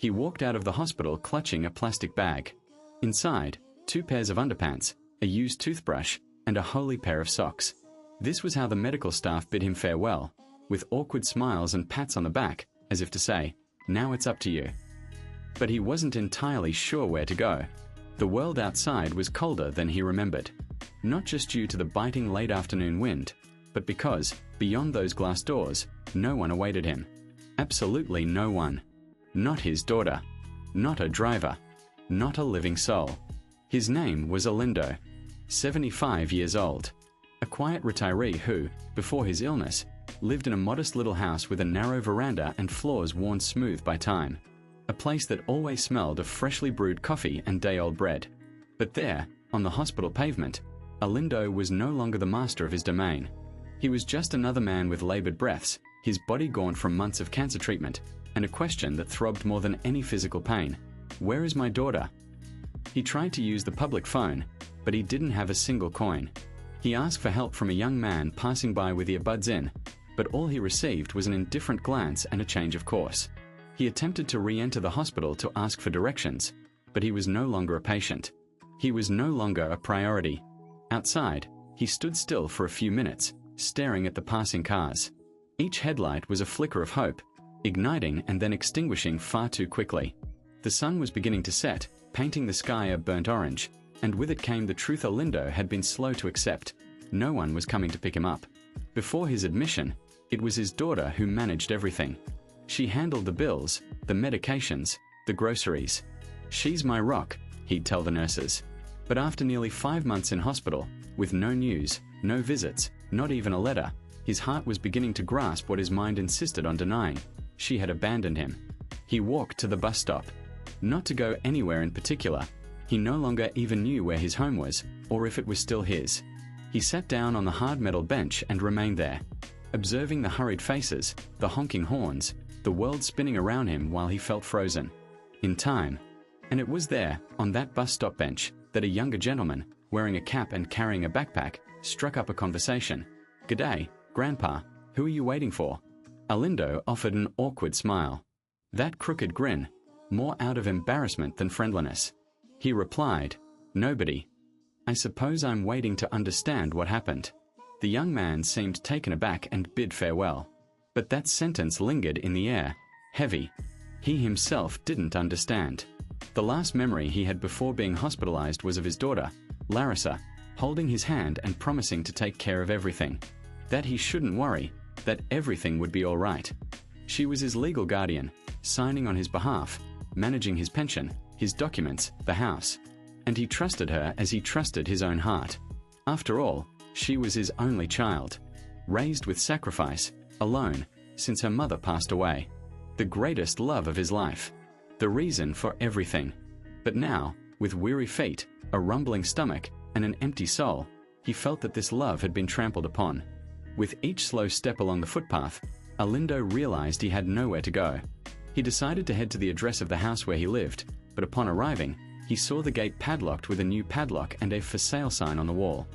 He walked out of the hospital clutching a plastic bag. Inside, 2 pairs of underpants, a used toothbrush, and a holy pair of socks. This was how the medical staff bid him farewell, with awkward smiles and pats on the back, as if to say, "Now it's up to you." But he wasn't entirely sure where to go. The world outside was colder than he remembered. Not just due to the biting late afternoon wind, but because, beyond those glass doors, no one awaited him. Absolutely no one. Not his daughter. Not a driver. Not a living soul. His name was Alindo, 75 years old. A quiet retiree who, before his illness, lived in a modest little house with a narrow veranda and floors worn smooth by time. A place that always smelled of freshly brewed coffee and day-old bread. But there, on the hospital pavement, Alindo was no longer the master of his domain. He was just another man with labored breaths, his body gaunt from months of cancer treatment, and a question that throbbed more than any physical pain. Where is my daughter? He tried to use the public phone, but he didn't have a single coin. He asked for help from a young man passing by with earbuds in, but all he received was an indifferent glance and a change of course. He attempted to re-enter the hospital to ask for directions, but he was no longer a patient. He was no longer a priority. Outside, he stood still for a few minutes, staring at the passing cars. Each headlight was a flicker of hope, igniting and then extinguishing far too quickly. The sun was beginning to set, painting the sky a burnt orange, and with it came the truth Alindo had been slow to accept. No one was coming to pick him up. Before his admission, it was his daughter who managed everything. She handled the bills, the medications, the groceries. "She's my rock," he'd tell the nurses. But after nearly 5 months in hospital, with no news, no visits, not even a letter, his heart was beginning to grasp what his mind insisted on denying. She had abandoned him. He walked to the bus stop. Not to go anywhere in particular. He no longer even knew where his home was, or if it was still his. He sat down on the hard metal bench and remained there, observing the hurried faces, the honking horns, the world spinning around him while he felt frozen. In time. And it was there, on that bus stop bench, that a younger gentleman, wearing a cap and carrying a backpack, struck up a conversation. "G'day, Grandpa. Who are you waiting for?" Alindo offered an awkward smile. That crooked grin, more out of embarrassment than friendliness. He replied, "Nobody. I suppose I'm waiting to understand what happened." The young man seemed taken aback and bid farewell. But that sentence lingered in the air, heavy. He himself didn't understand. The last memory he had before being hospitalized was of his daughter, Larissa, holding his hand and promising to take care of everything. That he shouldn't worry, that everything would be all right. She was his legal guardian, signing on his behalf, managing his pension, his documents, the house. And he trusted her as he trusted his own heart. After all, she was his only child, raised with sacrifice, alone, since her mother passed away. The greatest love of his life. The reason for everything. But now, with weary feet, a rumbling stomach, and an empty soul, he felt that this love had been trampled upon. With each slow step along the footpath, Alindo realized he had nowhere to go. He decided to head to the address of the house where he lived, but upon arriving, he saw the gate padlocked with a new padlock and a "for sale" sign on the wall.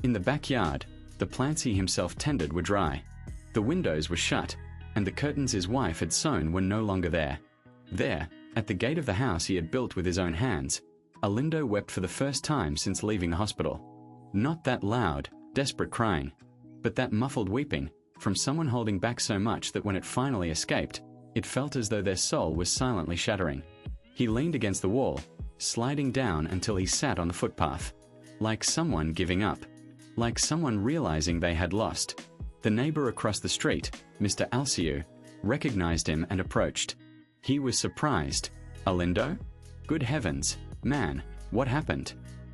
In the backyard, the plants he himself tended were dry. The windows were shut, and the curtains his wife had sewn were no longer there. There, at the gate of the house he had built with his own hands, Alindo wept for the first time since leaving the hospital. Not that loud, desperate crying, but that muffled weeping, from someone holding back so much that when it finally escaped, it felt as though their soul was silently shattering. He leaned against the wall, sliding down until he sat on the footpath. Like someone giving up. Like someone realizing they had lost. The neighbor across the street, Mr. Alciu, recognized him and approached. He was surprised. "Alindo? Good heavens, man, what happened?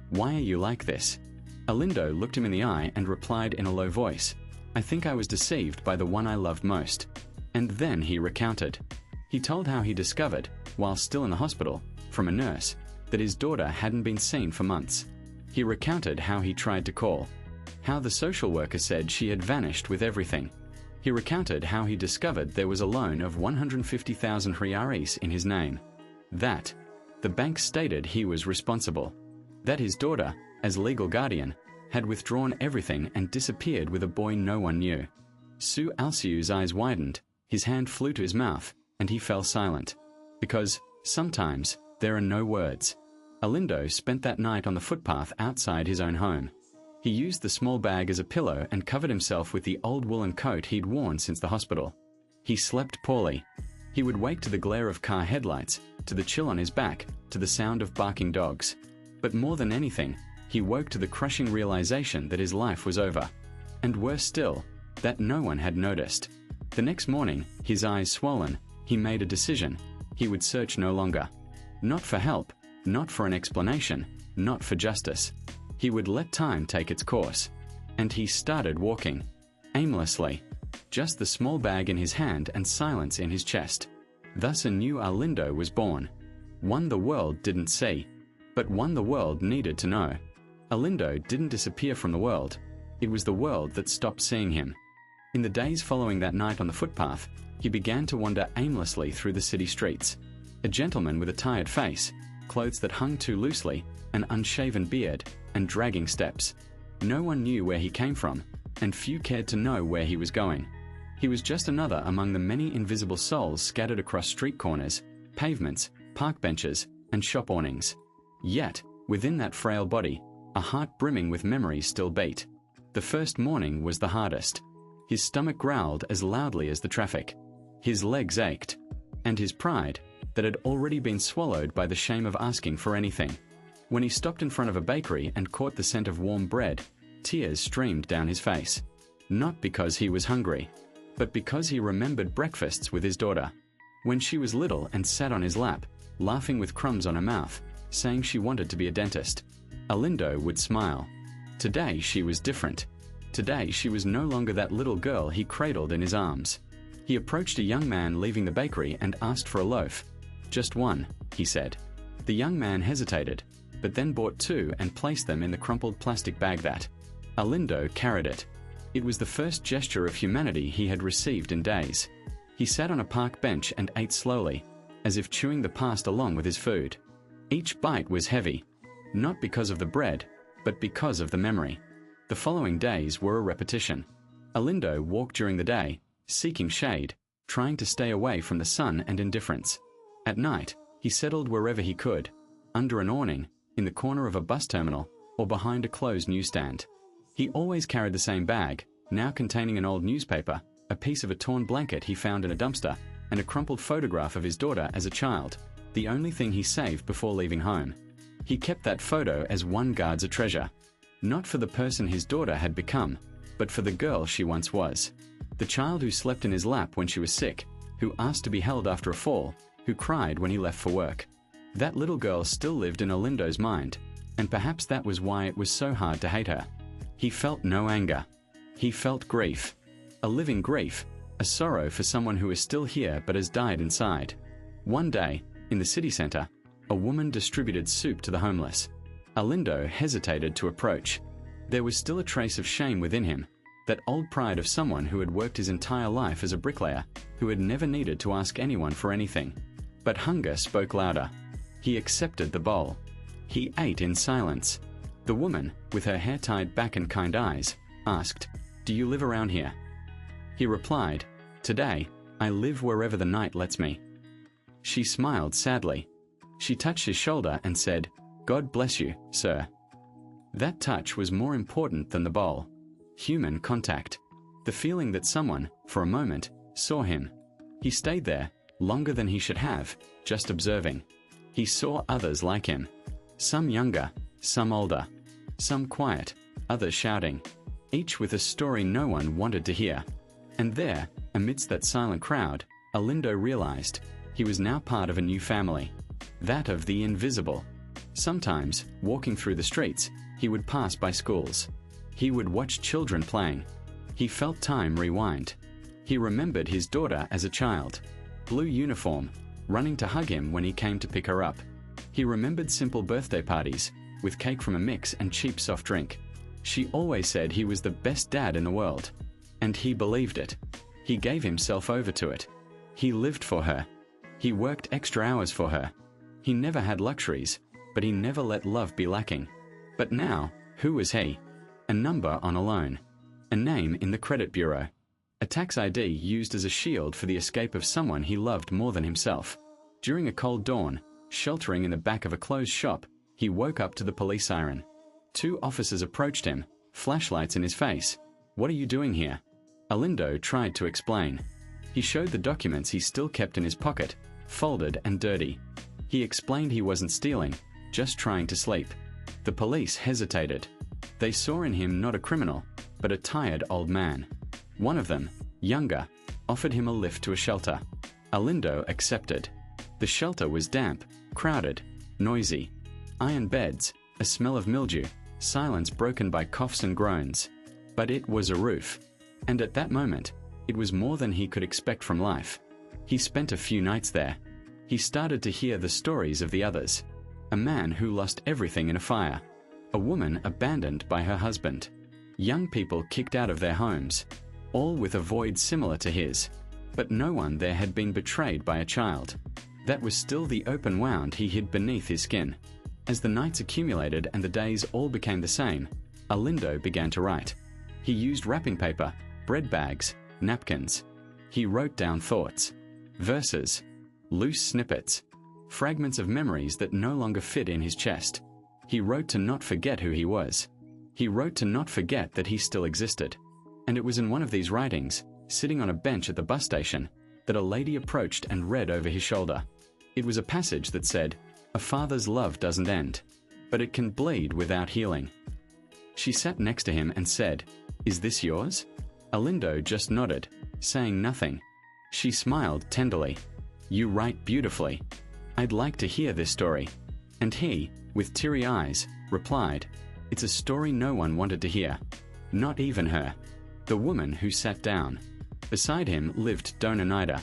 Why are you like this?" Alindo looked him in the eye and replied in a low voice, "I think I was deceived by the one I loved most." And then he recounted. He told how he discovered, while still in the hospital, from a nurse, that his daughter hadn't been seen for months. He recounted how he tried to call, how the social worker said she had vanished with everything. He recounted how he discovered there was a loan of 150,000 reais in his name. That the bank stated he was responsible. That his daughter, as legal guardian, had withdrawn everything and disappeared with a boy no one knew. Su Alciu's eyes widened, his hand flew to his mouth, and he fell silent. Because, Sometimes there are no words. Alindo spent that night on the footpath outside his own home. He used the small bag as a pillow and covered himself with the old woolen coat he'd worn since the hospital. He slept poorly. He would wake to the glare of car headlights, to the chill on his back, to the sound of barking dogs. But more than anything, he woke to the crushing realization that his life was over. And worse still, that no one had noticed. The next morning, his eyes swollen, he made a decision. He would search no longer. Not for help, not for an explanation, not for justice. He would let time take its course. And he started walking. Aimlessly. Just the small bag in his hand and silence in his chest. Thus a new Alindo was born. One the world didn't see, but one the world needed to know. Alindo didn't disappear from the world. It was the world that stopped seeing him. In the days following that night on the footpath, he began to wander aimlessly through the city streets. A gentleman with a tired face, clothes that hung too loosely, an unshaven beard, and dragging steps. No one knew where he came from, and few cared to know where he was going. He was just another among the many invisible souls scattered across street corners, pavements, park benches, and shop awnings. Yet, within that frail body, a heart brimming with memories still beat. The first morning was the hardest. His stomach growled as loudly as the traffic. His legs ached. And his pride, that had already been swallowed by the shame of asking for anything. When he stopped in front of a bakery and caught the scent of warm bread, tears streamed down his face. Not because he was hungry, but because he remembered breakfasts with his daughter. When she was little and sat on his lap, laughing with crumbs on her mouth, saying she wanted to be a dentist. Alindo would smile. Today she was different. Today she was no longer that little girl he cradled in his arms. He approached a young man leaving the bakery and asked for a loaf. "Just one," he said. The young man hesitated, but then bought two and placed them in the crumpled plastic bag that Alindo carried it. It was the first gesture of humanity he had received in days. He sat on a park bench and ate slowly, as if chewing the past along with his food. Each bite was heavy, not because of the bread, but because of the memory. The following days were a repetition. Alindo walked during the day, seeking shade, trying to stay away from the sun and indifference. At night, he settled wherever he could, under an awning, in the corner of a bus terminal, or behind a closed newsstand. He always carried the same bag, now containing an old newspaper, a piece of a torn blanket he found in a dumpster, and a crumpled photograph of his daughter as a child, the only thing he saved before leaving home. He kept that photo as one guards a treasure, not for the person his daughter had become, but for the girl she once was. The child who slept in his lap when she was sick, who asked to be held after a fall, who cried when he left for work. That little girl still lived in Alindo's mind, and perhaps that was why it was so hard to hate her. He felt no anger. He felt grief. A living grief, a sorrow for someone who is still here but has died inside. One day, in the city centre, a woman distributed soup to the homeless. Alindo hesitated to approach. There was still a trace of shame within him, that old pride of someone who had worked his entire life as a bricklayer, who had never needed to ask anyone for anything. But hunger spoke louder. He accepted the bowl. He ate in silence. The woman, with her hair tied back and kind eyes, asked, "Do you live around here?" He replied, "Today, I live wherever the night lets me." She smiled sadly. She touched his shoulder and said, "God bless you, sir." That touch was more important than the bowl. Human contact. The feeling that someone, for a moment, saw him. He stayed there, longer than he should have, just observing. He saw others like him. Some younger, some older. Some quiet, others shouting. Each with a story no one wanted to hear. And there, amidst that silent crowd, Alindo realized he was now part of a new family. That of the invisible. Sometimes, walking through the streets, he would pass by schools. He would watch children playing. He felt time rewind. He remembered his daughter as a child. Blue uniform, running to hug him when he came to pick her up. He remembered simple birthday parties, with cake from a mix and cheap soft drink. She always said he was the best dad in the world. And he believed it. He gave himself over to it. He lived for her. He worked extra hours for her. He never had luxuries, but he never let love be lacking. But now, who was he? A number on a loan. A name in the credit bureau. A tax ID used as a shield for the escape of someone he loved more than himself. During a cold dawn, sheltering in the back of a closed shop, he woke up to the police siren. 2 officers approached him, flashlights in his face. "What are you doing here?" Alindo tried to explain. He showed the documents he still kept in his pocket, folded and dirty. He explained he wasn't stealing, just trying to sleep. The police hesitated. They saw in him not a criminal, but a tired old man. One of them, younger, offered him a lift to a shelter. Alindo accepted. The shelter was damp, crowded, noisy. Iron beds, a smell of mildew, silence broken by coughs and groans. But it was a roof. And at that moment, it was more than he could expect from life. He spent a few nights there. He started to hear the stories of the others. A man who lost everything in a fire. A woman abandoned by her husband. Young people kicked out of their homes, all with a void similar to his. But no one there had been betrayed by a child. That was still the open wound he hid beneath his skin. As the nights accumulated and the days all became the same, Alindo began to write. He used wrapping paper, bread bags, napkins. He wrote down thoughts, verses, loose snippets, fragments of memories that no longer fit in his chest. He wrote to not forget who he was. He wrote to not forget that he still existed. And it was in one of these writings, sitting on a bench at the bus station, that a lady approached and read over his shoulder. It was a passage that said, "A father's love doesn't end, but it can bleed without healing." She sat next to him and said, "Is this yours?" Alindo just nodded, saying nothing. She smiled tenderly. "You write beautifully. I'd like to hear this story." And he, with teary eyes, replied, "It's a story no one wanted to hear. Not even her." The woman who sat down. Beside him lived Dona Nida.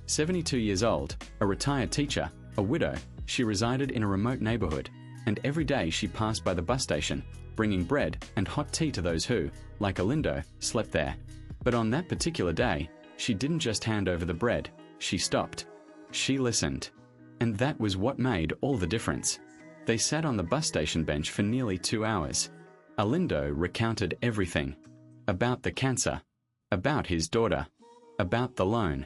72 years old, a retired teacher, a widow, she resided in a remote neighborhood, and every day she passed by the bus station, bringing bread and hot tea to those who, like Alindo, slept there. But on that particular day, she didn't just hand over the bread, she stopped. She listened. And that was what made all the difference. They sat on the bus station bench for nearly 2 hours. Alindo recounted everything. About the cancer, about his daughter, about the loan,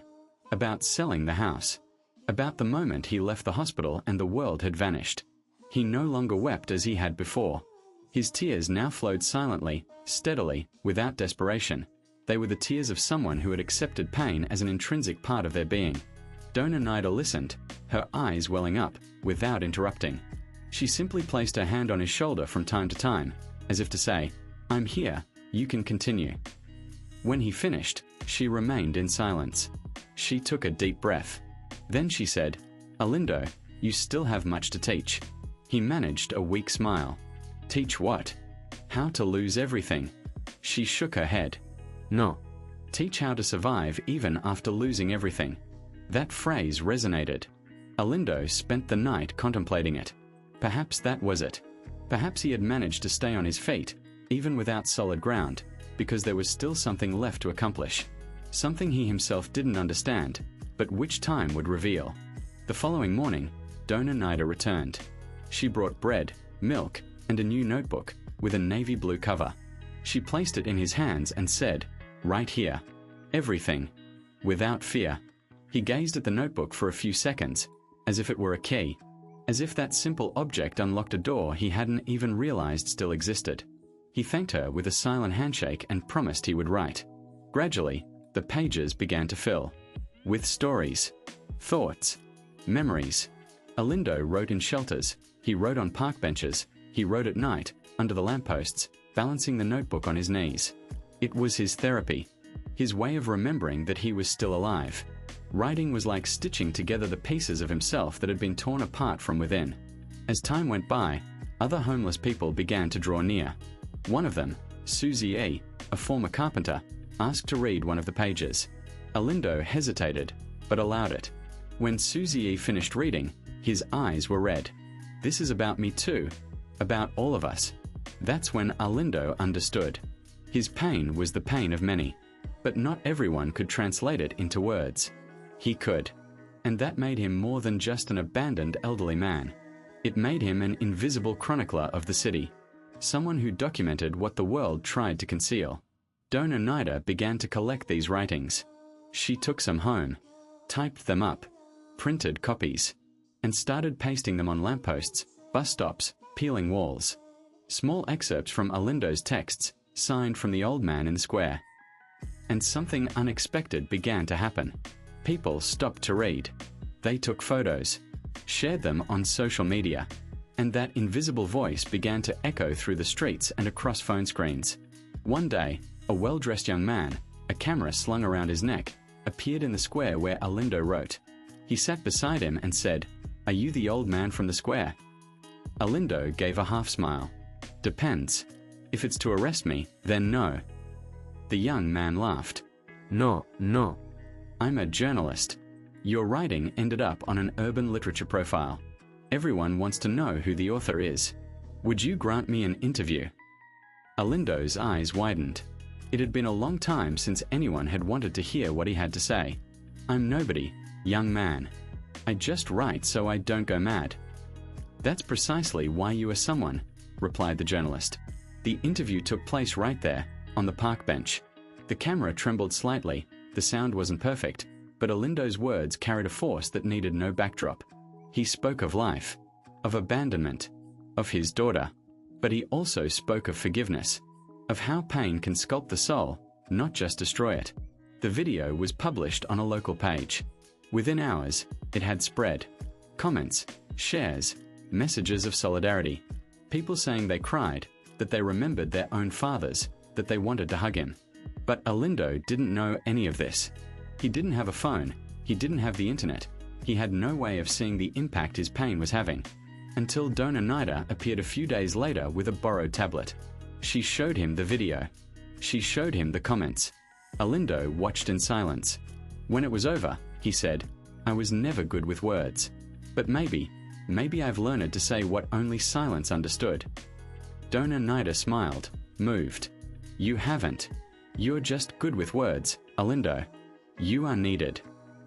about selling the house, about the moment he left the hospital and the world had vanished. He no longer wept as he had before. His tears now flowed silently, steadily, without desperation. They were the tears of someone who had accepted pain as an intrinsic part of their being. Dona Nida listened, her eyes welling up, without interrupting. She simply placed her hand on his shoulder from time to time, as if to say, "I'm here, you can continue." When he finished, she remained in silence. She took a deep breath. Then she said, "Alindo, you still have much to teach." He managed a weak smile. "Teach what?" "How to lose everything." She shook her head. "No. Teach how to survive even after losing everything." That phrase resonated. Alindo spent the night contemplating it. Perhaps that was it. Perhaps he had managed to stay on his feet, even without solid ground, because there was still something left to accomplish. Something he himself didn't understand, but which time would reveal. The following morning, Dona Nida returned. She brought bread, milk, and a new notebook with a navy blue cover. She placed it in his hands and said, "Right here. Everything. Without fear." He gazed at the notebook for a few seconds, as if it were a key, as if that simple object unlocked a door he hadn't even realized still existed. He thanked her with a silent handshake and promised he would write. Gradually, the pages began to fill. With stories, thoughts, memories. Alindo wrote in shelters, he wrote on park benches, he wrote at night, under the lampposts, balancing the notebook on his knees. It was his therapy, his way of remembering that he was still alive. Writing was like stitching together the pieces of himself that had been torn apart from within. As time went by, other homeless people began to draw near. One of them, Susie E., a former carpenter, asked to read one of the pages. Alindo hesitated, but allowed it. When Susie E. finished reading, his eyes were red. "This is about me too, about all of us." That's when Alindo understood. His pain was the pain of many, but not everyone could translate it into words. He could, and that made him more than just an abandoned elderly man. It made him an invisible chronicler of the city, someone who documented what the world tried to conceal. Dona Nida began to collect these writings. She took some home, typed them up, printed copies and started pasting them on lampposts, bus stops, peeling walls. Small excerpts from Alindo's texts, signed from the old man in the square. And something unexpected began to happen. People stopped to read. They took photos, shared them on social media, and that invisible voice began to echo through the streets and across phone screens. One day, a well-dressed young man, a camera slung around his neck, appeared in the square where Alindo wrote. He sat beside him and said, "Are you the old man from the square?" Alindo gave a half smile. "Depends. If it's to arrest me, then no." The young man laughed. No. "I'm a journalist. Your writing ended up on an urban literature profile. Everyone wants to know who the author is. Would you grant me an interview?" Alindo's eyes widened. It had been a long time since anyone had wanted to hear what he had to say. "I'm nobody, young man. I just write so I don't go mad." "That's precisely why you are someone," replied the journalist. The interview took place right there, on the park bench. The camera trembled slightly, the sound wasn't perfect, but Alindo's words carried a force that needed no backdrop. He spoke of life, of abandonment, of his daughter, but he also spoke of forgiveness, of how pain can sculpt the soul, not just destroy it. The video was published on a local page. Within hours, it had spread. Comments, shares, messages of solidarity. People saying they cried, that they remembered their own fathers, that they wanted to hug him. But Alindo didn't know any of this. He didn't have a phone, he didn't have the internet, he had no way of seeing the impact his pain was having. Until Dona Nida appeared a few days later with a borrowed tablet. She showed him the video. She showed him the comments. Alindo watched in silence. When it was over, he said, "I was never good with words. But maybe I've learned to say what only silence understood." Dona Nida smiled, moved. "You haven't. You're just good with words, Alindo. You are needed."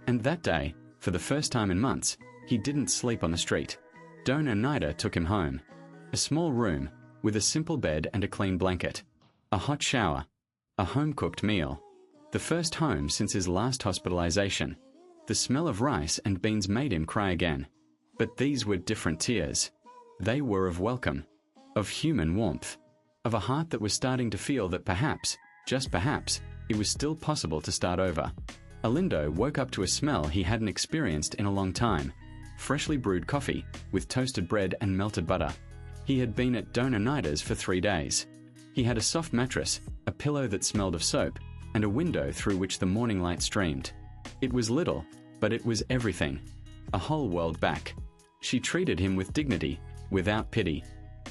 And that day, for the first time in months, he didn't sleep on the street. Dona Nida took him home. A small room, with a simple bed and a clean blanket. A hot shower. A home-cooked meal. The first home since his last hospitalization. The smell of rice and beans made him cry again. But these were different tears. They were of welcome, of human warmth, of a heart that was starting to feel that perhaps, just perhaps, it was still possible to start over. Alindo woke up to a smell he hadn't experienced in a long time. Freshly brewed coffee, with toasted bread and melted butter. He had been at Dona Nida's for 3 days. He had a soft mattress, a pillow that smelled of soap, and a window through which the morning light streamed. It was little, but it was everything. A whole world back. She treated him with dignity, without pity.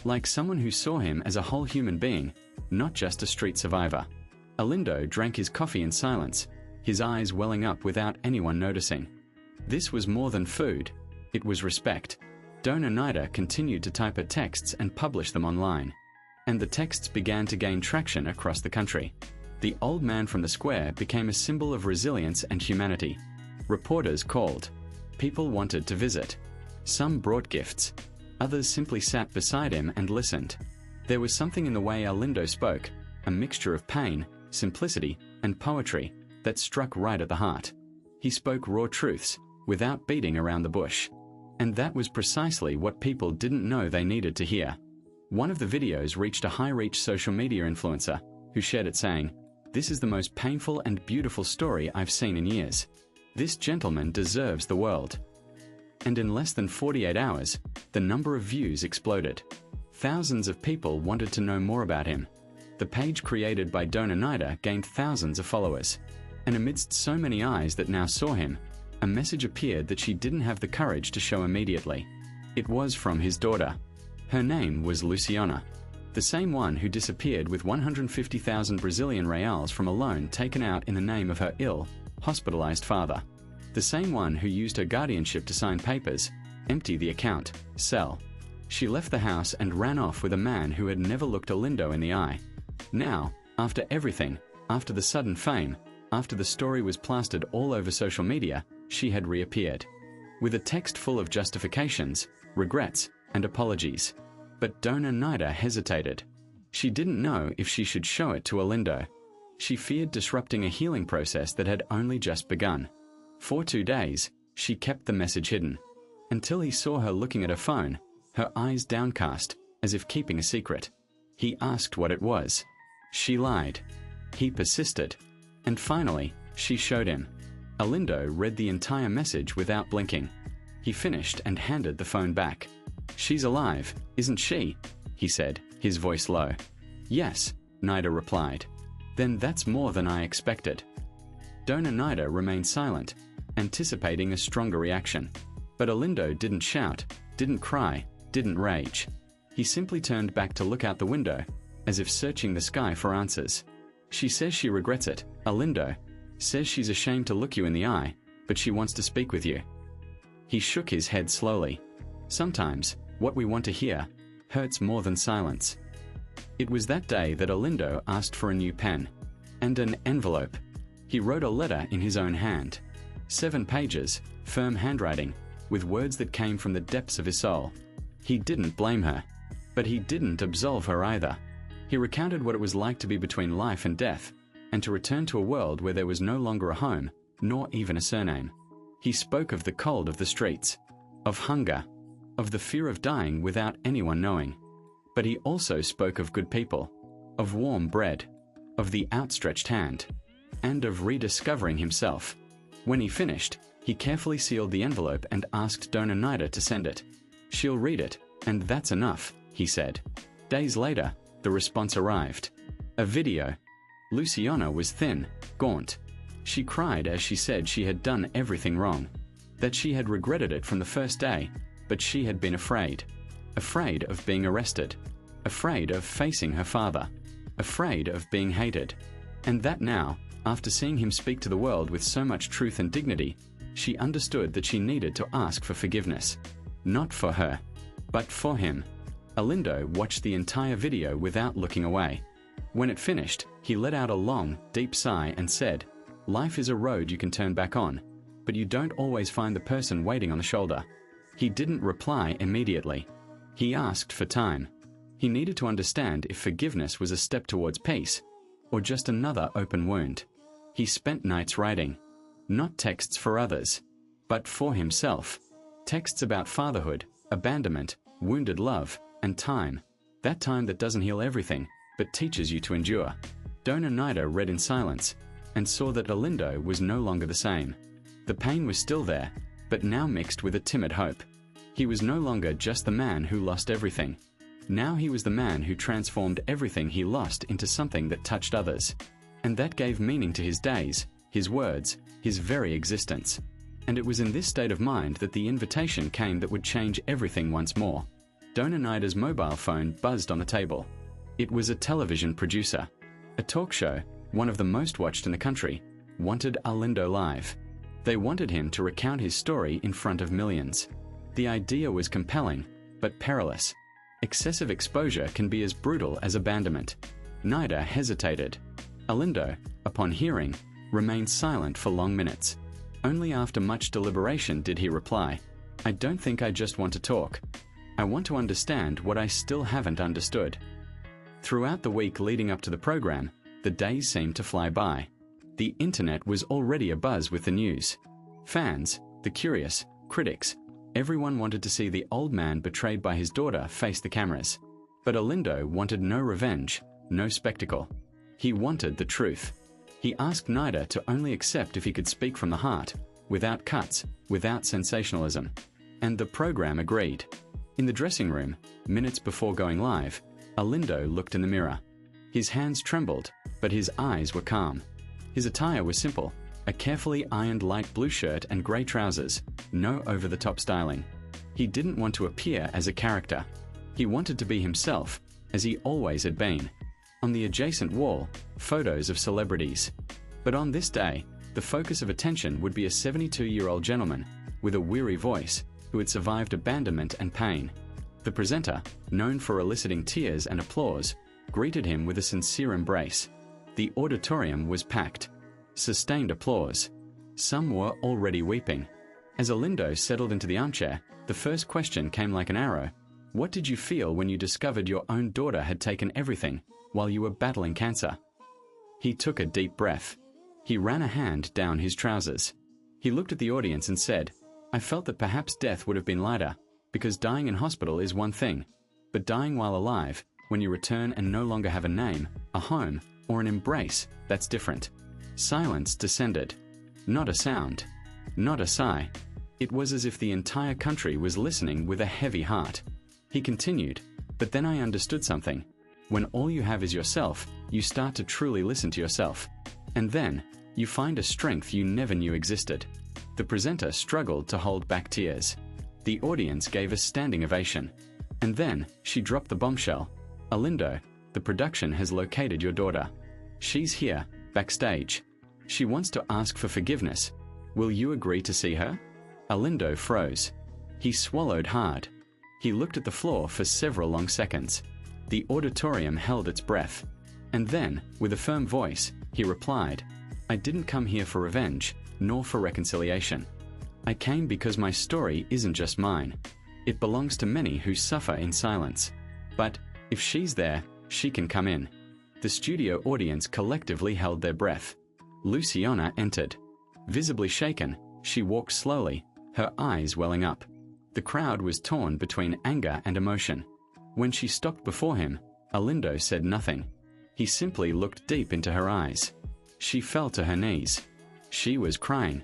Like someone who saw him as a whole human being, not just a street survivor. Alindo drank his coffee in silence, his eyes welling up without anyone noticing. This was more than food. It was respect. Dona Nida continued to type her texts and publish them online. And the texts began to gain traction across the country. The old man from the square became a symbol of resilience and humanity. Reporters called. People wanted to visit. Some brought gifts. Others simply sat beside him and listened. There was something in the way Alindo spoke, a mixture of pain, simplicity, and poetry, that struck right at the heart. He spoke raw truths, without beating around the bush. And that was precisely what people didn't know they needed to hear. One of the videos reached a high-reach social media influencer, who shared it saying, "This is the most painful and beautiful story I've seen in years. This gentleman deserves the world." And in less than 48 hours, the number of views exploded. Thousands of people wanted to know more about him. The page created by Dona Nida gained thousands of followers. And amidst so many eyes that now saw him, a message appeared that she didn't have the courage to show immediately. It was from his daughter. Her name was Luciana, the same one who disappeared with 150,000 Brazilian reals from a loan taken out in the name of her ill, hospitalized father. The same one who used her guardianship to sign papers, empty the account, sell. She left the house and ran off with a man who had never looked Alindo in the eye. Now, after everything, after the sudden fame, after the story was plastered all over social media, she had reappeared. With a text full of justifications, regrets, and apologies. But Dona Nida hesitated. She didn't know if she should show it to Alindo. She feared disrupting a healing process that had only just begun. For 2 days, She kept the message hidden, until he saw her looking at her phone, her eyes downcast, as if keeping a secret. He asked what it was. She lied. He persisted. And finally, she showed him. Alindo read the entire message without blinking. He finished and handed the phone back. "She's alive, isn't she?" he said, his voice low. "Yes," Nida replied. "Then that's more than I expected." Dona Nida remained silent, anticipating a stronger reaction. But Alindo didn't shout, didn't cry, didn't rage. He simply turned back to look out the window, as if searching the sky for answers. "She says she regrets it, Alindo. Says she's ashamed to look you in the eye, but she wants to speak with you." He shook his head slowly. Sometimes, what we want to hear hurts more than silence. It was that day that Alindo asked for a new pen and an envelope. He wrote a letter in his own hand. 7 pages, firm handwriting, with words that came from the depths of his soul. He didn't blame her, but he didn't absolve her either. He recounted what it was like to be between life and death, and to return to a world where there was no longer a home, nor even a surname. He spoke of the cold of the streets, of hunger, of the fear of dying without anyone knowing. But he also spoke of good people, of warm bread, of the outstretched hand, and of rediscovering himself. When he finished, he carefully sealed the envelope and asked Dona Nida to send it. "She'll read it, and that's enough," he said. Days later, the response arrived. A video. Luciana was thin, gaunt. She cried as she said she had done everything wrong, that she had regretted it from the first day, but she had been afraid. Afraid of being arrested, afraid of facing her father, afraid of being hated. And that now, after seeing him speak to the world with so much truth and dignity, she understood that she needed to ask for forgiveness. Not for her, but for him. Alindo watched the entire video without looking away. When it finished, he let out a long, deep sigh and said, "Life is a road you can turn back on, but you don't always find the person waiting on the shoulder." He didn't reply immediately. He asked for time. He needed to understand if forgiveness was a step towards peace, or just another open wound. He spent nights writing, not texts for others, but for himself. Texts about fatherhood, abandonment, wounded love, and time. That time that doesn't heal everything, but teaches you to endure. Dona Nida read in silence, and saw that Alindo was no longer the same. The pain was still there, but now mixed with a timid hope. He was no longer just the man who lost everything. Now he was the man who transformed everything he lost into something that touched others. And that gave meaning to his days, his words, his very existence. And it was in this state of mind that the invitation came that would change everything once more. Dona Nida's mobile phone buzzed on the table. It was a television producer. A talk show, one of the most watched in the country, wanted Alindo live. They wanted him to recount his story in front of millions. The idea was compelling, but perilous. Excessive exposure can be as brutal as abandonment. Nida hesitated. Alindo, upon hearing, remained silent for long minutes. Only after much deliberation did he reply, "I don't think I just want to talk. I want to understand what I still haven't understood." Throughout the week leading up to the program, the days seemed to fly by. The internet was already abuzz with the news. Fans, the curious, critics, everyone wanted to see the old man betrayed by his daughter face the cameras. But Alindo wanted no revenge, no spectacle. He wanted the truth. He asked Nida to only accept if he could speak from the heart, without cuts, without sensationalism. And the program agreed. In the dressing room, minutes before going live, Alindo looked in the mirror. His hands trembled, but his eyes were calm. His attire was simple, a carefully ironed light blue shirt and grey trousers, no over-the-top styling. He didn't want to appear as a character. He wanted to be himself, as he always had been. On the adjacent wall, photos of celebrities. But on this day, the focus of attention would be a 72-year-old gentleman with a weary voice who had survived abandonment and pain. The presenter, known for eliciting tears and applause, greeted him with a sincere embrace. The auditorium was packed. Sustained applause. Some were already weeping. As Alindo settled into the armchair, the first question came like an arrow. What did you feel when you discovered your own daughter had taken everything while you were battling cancer? He took a deep breath. He ran a hand down his trousers. He looked at the audience and said, I felt that perhaps death would have been lighter, because dying in hospital is one thing, but dying while alive, when you return and no longer have a name, a home, or an embrace, that's different. Silence descended. Not a sound. Not a sigh. It was as if the entire country was listening with a heavy heart. He continued, but then I understood something. When all you have is yourself, you start to truly listen to yourself. And then, you find a strength you never knew existed. The presenter struggled to hold back tears. The audience gave a standing ovation. And then, she dropped the bombshell. Alindo, the production has located your daughter. She's here, backstage. She wants to ask for forgiveness. Will you agree to see her? Alindo froze. He swallowed hard. He looked at the floor for several long seconds. The auditorium held its breath. And then, with a firm voice, he replied, I didn't come here for revenge, nor for reconciliation. I came because my story isn't just mine. It belongs to many who suffer in silence. But, if she's there, she can come in. The studio audience collectively held their breath. Luciana entered. Visibly shaken, she walked slowly, her eyes welling up. The crowd was torn between anger and emotion. When she stopped before him, Alindo said nothing. He simply looked deep into her eyes. She fell to her knees. She was crying.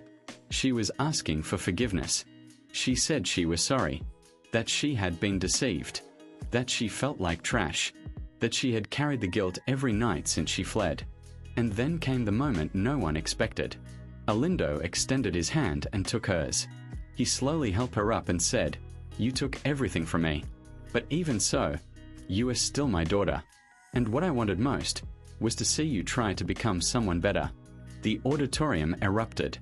She was asking for forgiveness. She said she was sorry. That she had been deceived. That she felt like trash. That she had carried the guilt every night since she fled. And then came the moment no one expected. Alindo extended his hand and took hers. He slowly helped her up and said, You took everything from me. But even so, you are still my daughter. And what I wanted most was to see you try to become someone better. The auditorium erupted.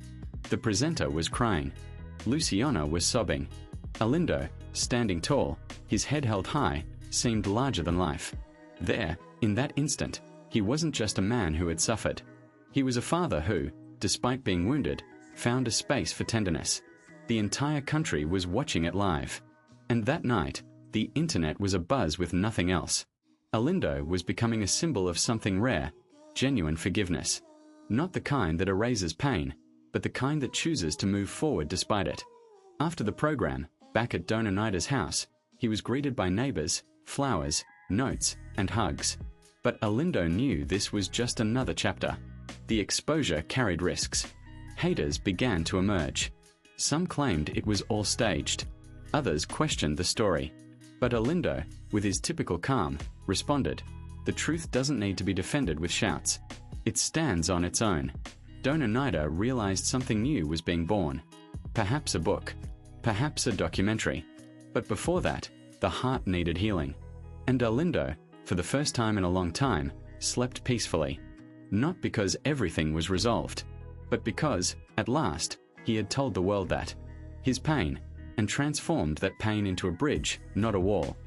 The presenter was crying. Luciana was sobbing. Alindo, standing tall, his head held high, seemed larger than life. There, in that instant, he wasn't just a man who had suffered. He was a father who, despite being wounded, found a space for tenderness. The entire country was watching it live. And that night, the internet was abuzz with nothing else. Alindo was becoming a symbol of something rare, genuine forgiveness. Not the kind that erases pain, but the kind that chooses to move forward despite it. After the program, back at Dona Nida's house, he was greeted by neighbors, flowers, notes, and hugs. But Alindo knew this was just another chapter. The exposure carried risks. Haters began to emerge. Some claimed it was all staged. Others questioned the story. But Alindo, with his typical calm, responded, The truth doesn't need to be defended with shouts. It stands on its own. Dona Nida realized something new was being born. Perhaps a book. Perhaps a documentary. But before that, the heart needed healing. And Alindo, for the first time in a long time, slept peacefully. Not because everything was resolved, but because, at last, he had told the world that. His pain, and transformed that pain into a bridge, not a wall.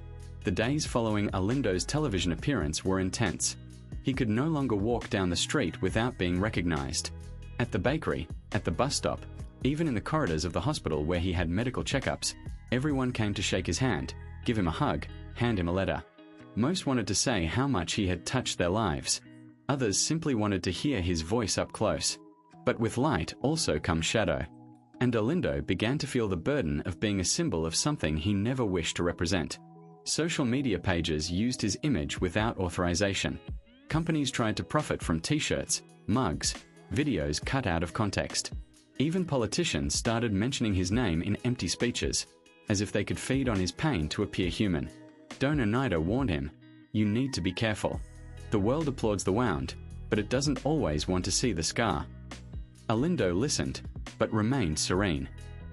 The days following Alindo's television appearance were intense. He could no longer walk down the street without being recognized. At the bakery, at the bus stop, even in the corridors of the hospital where he had medical checkups, everyone came to shake his hand, give him a hug, hand him a letter. Most wanted to say how much he had touched their lives. Others simply wanted to hear his voice up close. But with light also comes shadow. And Alindo began to feel the burden of being a symbol of something he never wished to represent. Social media pages used his image without authorization. Companies tried to profit from t-shirts, mugs, videos cut out of context. Even politicians started mentioning his name in empty speeches, as if they could feed on his pain to appear human. Dona Nida warned him, You need to be careful. The world applauds the wound, but it doesn't always want to see the scar. Alindo listened, but remained serene.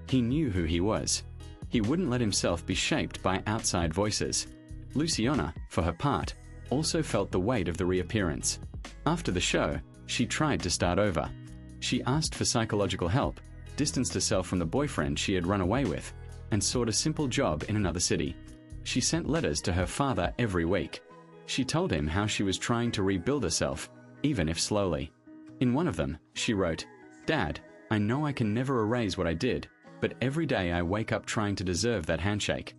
He knew who he was. He wouldn't let himself be shaped by outside voices. Luciana, for her part, also felt the weight of the reappearance. After the show, she tried to start over. She asked for psychological help, distanced herself from the boyfriend she had run away with, and sought a simple job in another city. She sent letters to her father every week. She told him how she was trying to rebuild herself, even if slowly. In one of them, she wrote, Dad, I know I can never erase what I did, but every day I wake up trying to deserve that handshake.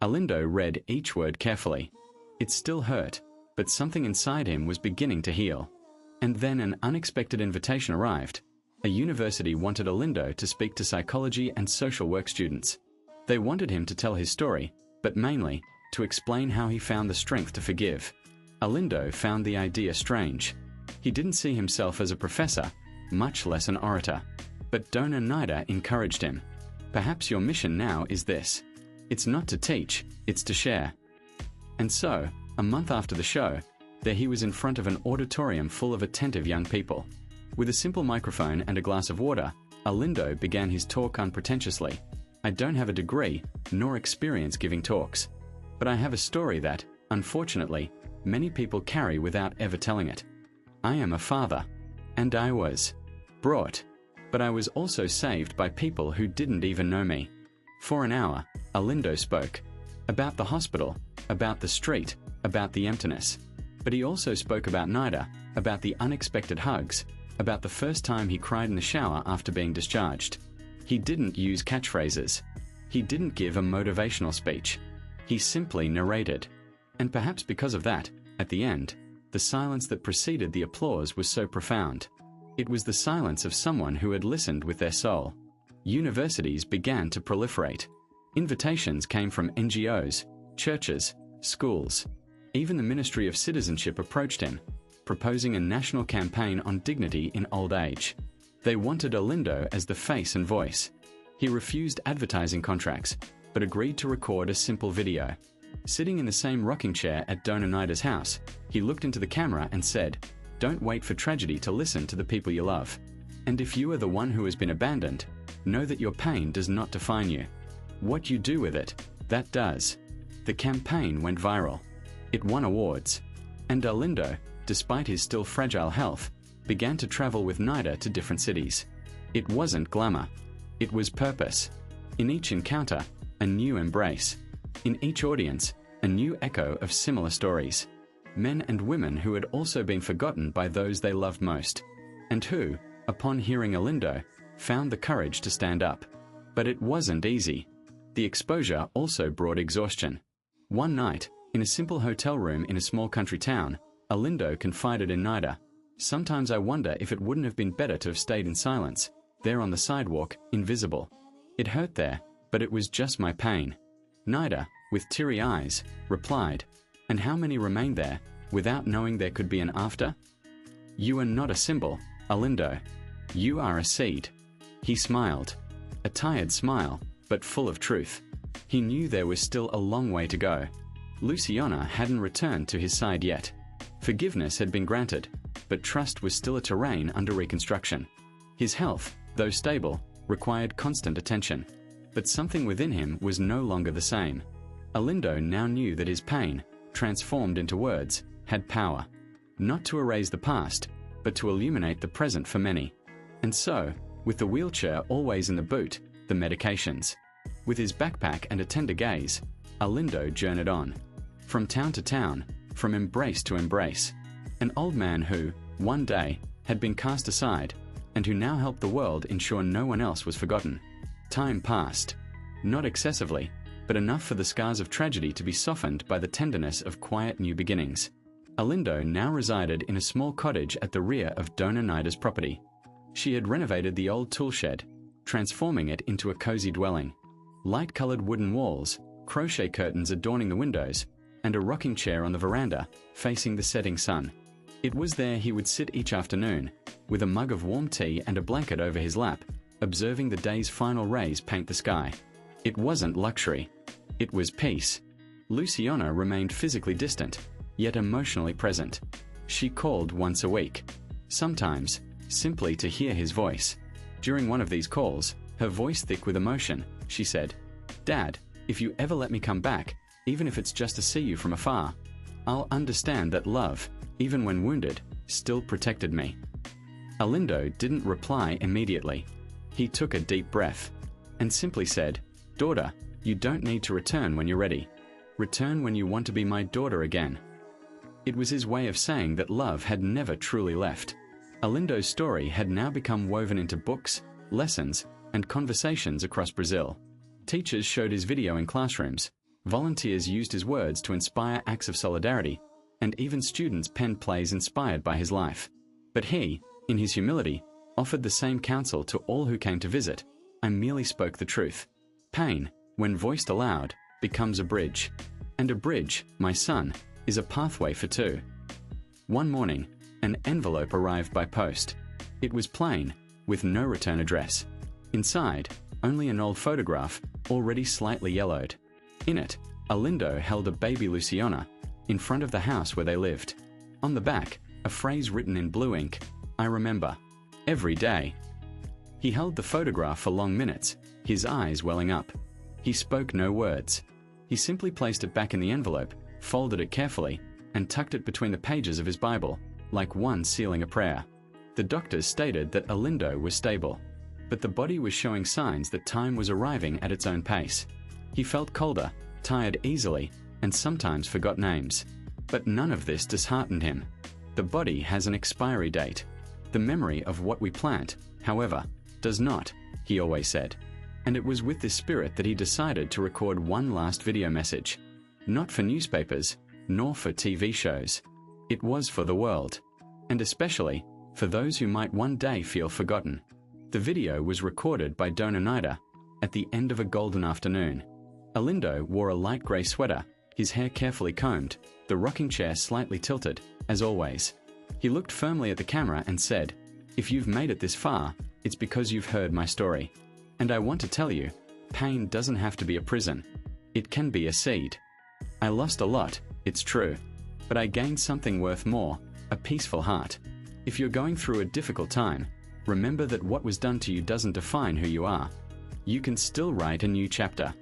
Alindo read each word carefully. It still hurt, but something inside him was beginning to heal. And then an unexpected invitation arrived. A university wanted Alindo to speak to psychology and social work students. They wanted him to tell his story, but mainly to explain how he found the strength to forgive. Alindo found the idea strange. He didn't see himself as a professor, much less an orator. But Donor Nida encouraged him. Perhaps your mission now is this. It's not to teach, it's to share. And so, a month after the show, there he was in front of an auditorium full of attentive young people. With a simple microphone and a glass of water, Alindo began his talk unpretentiously. I don't have a degree, nor experience giving talks. But I have a story that, unfortunately, many people carry without ever telling it. I am a father, and I was brought, but I was also saved by people who didn't even know me. For an hour, Alindo spoke about the hospital, about the street, about the emptiness. But he also spoke about Nida, about the unexpected hugs, about the first time he cried in the shower after being discharged. He didn't use catchphrases. He didn't give a motivational speech. He simply narrated. And perhaps because of that, at the end, the silence that preceded the applause was so profound. It was the silence of someone who had listened with their soul. Universities began to proliferate. Invitations came from NGOs, churches, schools. Even the Ministry of Citizenship approached him, proposing a national campaign on dignity in old age. They wanted Alindo as the face and voice. He refused advertising contracts, but agreed to record a simple video. Sitting in the same rocking chair at Donor Nida's house, he looked into the camera and said, "Don't wait for tragedy to listen to the people you love. And if you are the one who has been abandoned, know that your pain does not define you. What you do with it, that does." The campaign went viral. It won awards. And Alindo, despite his still fragile health, began to travel with Nida to different cities. It wasn't glamour. It was purpose. In each encounter, a new embrace. In each audience, a new echo of similar stories. Men and women who had also been forgotten by those they loved most, and who, upon hearing Alindo, found the courage to stand up. But it wasn't easy. The exposure also brought exhaustion. One night, in a simple hotel room in a small country town, Alindo confided in Nida, "Sometimes I wonder if it wouldn't have been better to have stayed in silence, there on the sidewalk, invisible. It hurt there, but it was just my pain." Nida, with teary eyes, replied, "And how many remained there, without knowing there could be an after?" "You are not a symbol, Alindo. You are a seed." He smiled. A tired smile, but full of truth. He knew there was still a long way to go. Luciana hadn't returned to his side yet. Forgiveness had been granted, but trust was still a terrain under reconstruction. His health, though stable, required constant attention. But something within him was no longer the same. Alindo now knew that his pain, transformed into words, had power. Not to erase the past, but to illuminate the present for many. And so, with the wheelchair always in the boot, the medications. With his backpack and a tender gaze, Alindo journeyed on. From town to town, from embrace to embrace. An old man who, one day, had been cast aside, and who now helped the world ensure no one else was forgotten. Time passed. Not excessively, but enough for the scars of tragedy to be softened by the tenderness of quiet new beginnings. Alindo now resided in a small cottage at the rear of Donor Nida's property. She had renovated the old tool shed, transforming it into a cozy dwelling. Light-colored wooden walls, crochet curtains adorning the windows, and a rocking chair on the veranda, facing the setting sun. It was there he would sit each afternoon, with a mug of warm tea and a blanket over his lap, observing the day's final rays paint the sky. It wasn't luxury. It was peace. Luciana remained physically distant, yet emotionally present. She called once a week. Sometimes, simply to hear his voice. During one of these calls, her voice thick with emotion, she said, "Dad, if you ever let me come back, even if it's just to see you from afar, I'll understand that love, even when wounded, still protected me." Alindo didn't reply immediately. He took a deep breath and simply said, "Daughter, you don't need to return when you're ready. Return when you want to be my daughter again." It was his way of saying that love had never truly left. Alindo's story had now become woven into books, lessons, and conversations across Brazil. Teachers showed his video in classrooms, volunteers used his words to inspire acts of solidarity, and even students penned plays inspired by his life. But he, in his humility, offered the same counsel to all who came to visit. I merely spoke the truth. Pain, when voiced aloud, becomes a bridge. And a bridge, my son, is a pathway for two. One morning, an envelope arrived by post. It was plain, with no return address. Inside, only an old photograph, already slightly yellowed. In it, Alindo held a baby Luciana, in front of the house where they lived. On the back, a phrase written in blue ink, "I remember. Every day." He held the photograph for long minutes, his eyes welling up. He spoke no words. He simply placed it back in the envelope, folded it carefully, and tucked it between the pages of his Bible, like one sealing a prayer. The doctors stated that Alindo was stable, but the body was showing signs that time was arriving at its own pace. He felt colder, tired easily, and sometimes forgot names. But none of this disheartened him. The body has an expiry date. The memory of what we plant, however, does not, he always said. And it was with this spirit that he decided to record one last video message. Not for newspapers, nor for TV shows. It was for the world. And especially for those who might one day feel forgotten. The video was recorded by Dona Nida at the end of a golden afternoon. Alindo wore a light grey sweater, his hair carefully combed, the rocking chair slightly tilted, as always. He looked firmly at the camera and said, "If you've made it this far, it's because you've heard my story. And I want to tell you, pain doesn't have to be a prison. It can be a seed. I lost a lot, it's true, but I gained something worth more, a peaceful heart. If you're going through a difficult time, remember that what was done to you doesn't define who you are. You can still write a new chapter."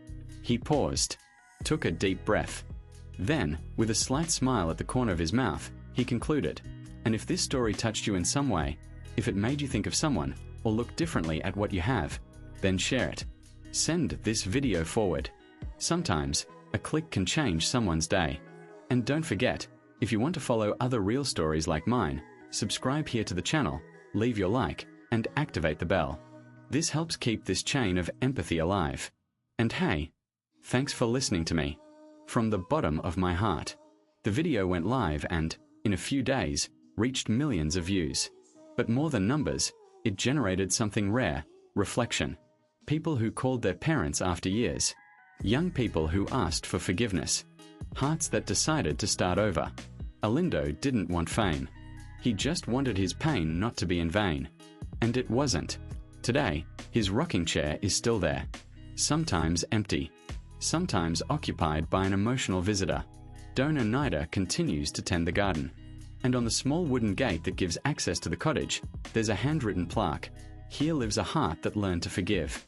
He paused, took a deep breath. Then, with a slight smile at the corner of his mouth, he concluded, "And if this story touched you in some way, if it made you think of someone, or look differently at what you have, then share it. Send this video forward. Sometimes, a click can change someone's day. And don't forget, if you want to follow other real stories like mine, subscribe here to the channel, leave your like, and activate the bell. This helps keep this chain of empathy alive. And hey, thanks for listening to me. From the bottom of my heart." The video went live and, in a few days, reached millions of views. But more than numbers, it generated something rare, reflection. People who called their parents after years. Young people who asked for forgiveness. Hearts that decided to start over. Alindo didn't want fame. He just wanted his pain not to be in vain. And it wasn't. Today, his rocking chair is still there. Sometimes empty. Sometimes occupied by an emotional visitor. Dona Nida continues to tend the garden. And on the small wooden gate that gives access to the cottage, there's a handwritten plaque. "Here lives a heart that learned to forgive."